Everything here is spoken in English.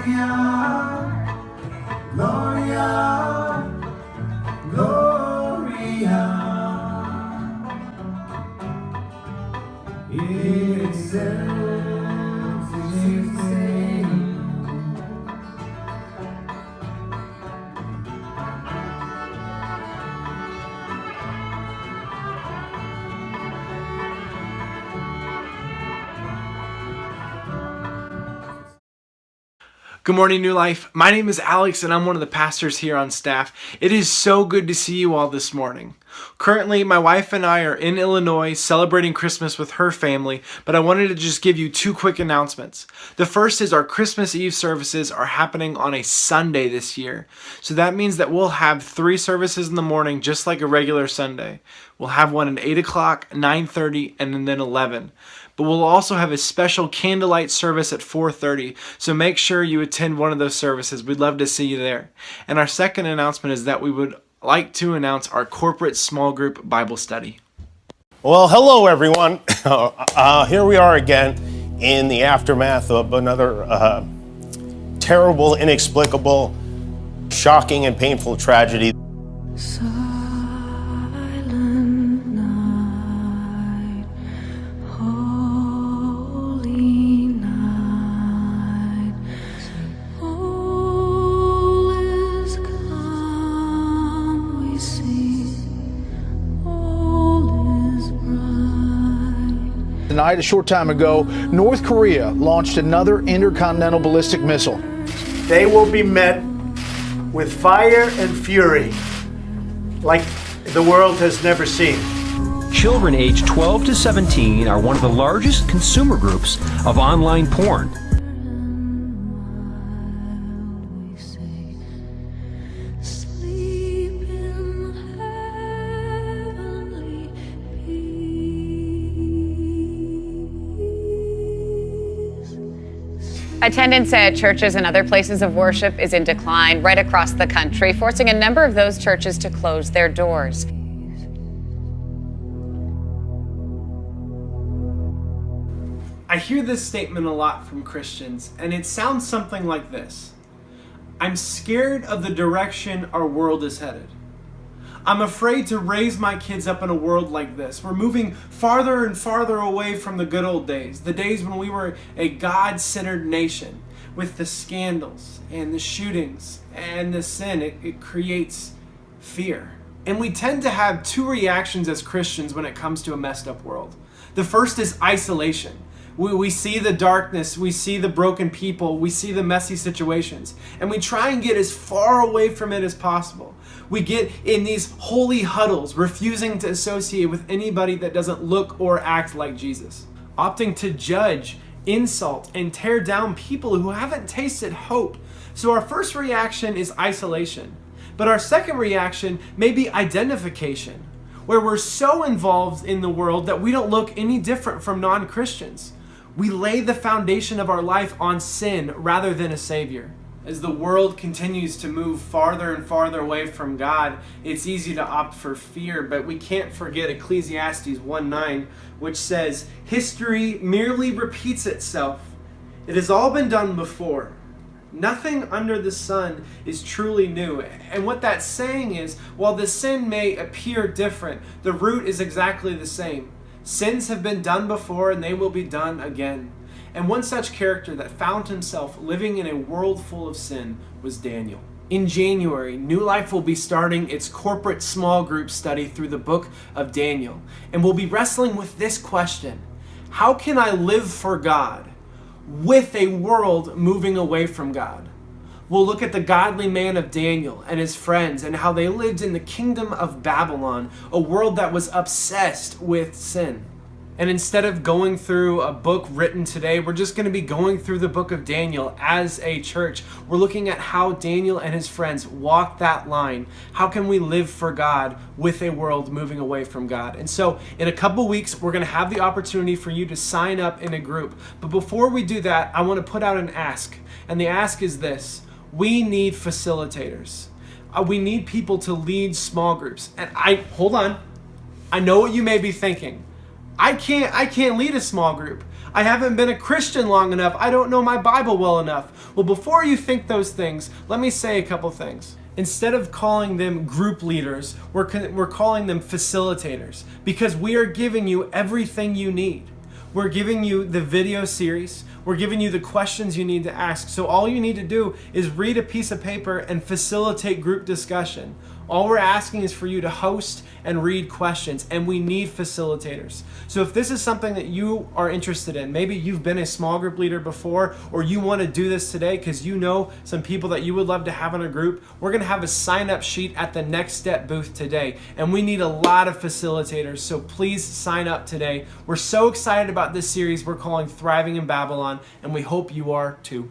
Gloria, Gloria. It sounds insane. Good morning, New Life. My name is Alex, and I'm one of the pastors here on staff. It is so good to see you all this morning. Currently, my wife and I are in Illinois celebrating Christmas with her family, but I wanted to just give you two quick announcements. The first is our Christmas Eve services are happening on a Sunday this year. So that means that we'll have 3 services in the morning, just like a regular Sunday. We'll have one at 8 o'clock, 9:30, and then 11. But we'll also have a special candlelight service at 4:30, so make sure you attend one of those services. We'd love to see you there. And our second announcement is that we would like to announce our corporate small group Bible study. Well, hello everyone. Here we are again in the aftermath of another terrible, inexplicable, shocking, and painful tragedy. Tonight, a short time ago, North Korea launched another intercontinental ballistic missile. They will be met with fire and fury like the world has never seen. Children aged 12 to 17 are one of the largest consumer groups of online porn. Attendance at churches and other places of worship is in decline right across the country, forcing a number of those churches to close their doors. I hear this statement a lot from Christians, and it sounds something like this. I'm scared of the direction our world is headed. I'm afraid to raise my kids up in a world like this. We're moving farther and farther away from the good old days, the days when we were a God-centered nation with the scandals and the shootings and the sin. It creates fear. And we tend to have 2 reactions as Christians when it comes to a messed up world. The first is isolation. We see the darkness, we see the broken people, we see the messy situations, and we try and get as far away from it as possible. We get in these holy huddles, refusing to associate with anybody that doesn't look or act like Jesus, opting to judge, insult, and tear down people who haven't tasted hope. So our first reaction is isolation, but our second reaction may be identification, where we're so involved in the world that we don't look any different from non-Christians. We lay the foundation of our life on sin rather than a Savior. As the world continues to move farther and farther away from God, it's easy to opt for fear, but we can't forget Ecclesiastes 1:9, which says, "History merely repeats itself. It has all been done before. Nothing under the sun is truly new." And what that's saying is, while the sin may appear different, the root is exactly the same. Sins have been done before and they will be done again. And one such character that found himself living in a world full of sin was Daniel. In January, New Life will be starting its corporate small group study through the book of Daniel. And we'll be wrestling with this question: how can I live for God with a world moving away from God? We'll look at the godly man of Daniel and his friends and how they lived in the kingdom of Babylon, a world that was obsessed with sin. And instead of going through a book written today, we're just going to be going through the book of Daniel as a church. We're looking at how Daniel and his friends walked that line. How can we live for God with a world moving away from God? And so in a couple weeks, we're going to have the opportunity for you to sign up in a group. But before we do that, I want to put out an ask. And the ask is this: we need facilitators. We need people to lead small groups. And hold on. I know what you may be thinking. I can't lead a small group. I haven't been a Christian long enough. I don't know my Bible well enough. Well, before you think those things, let me say a couple things. Instead of calling them group leaders, we're calling them facilitators, because we are giving you everything you need. We're giving you the video series. We're giving you the questions you need to ask. So all you need to do is read a piece of paper and facilitate group discussion. All we're asking is for you to host and read questions, and we need facilitators. So if this is something that you are interested in, maybe you've been a small group leader before, or you want to do this today because you know some people that you would love to have in a group, we're going to have a sign-up sheet at the Next Step booth today, and we need a lot of facilitators, so please sign up today. We're so excited about this series we're calling Thriving in Babylon, and we hope you are too.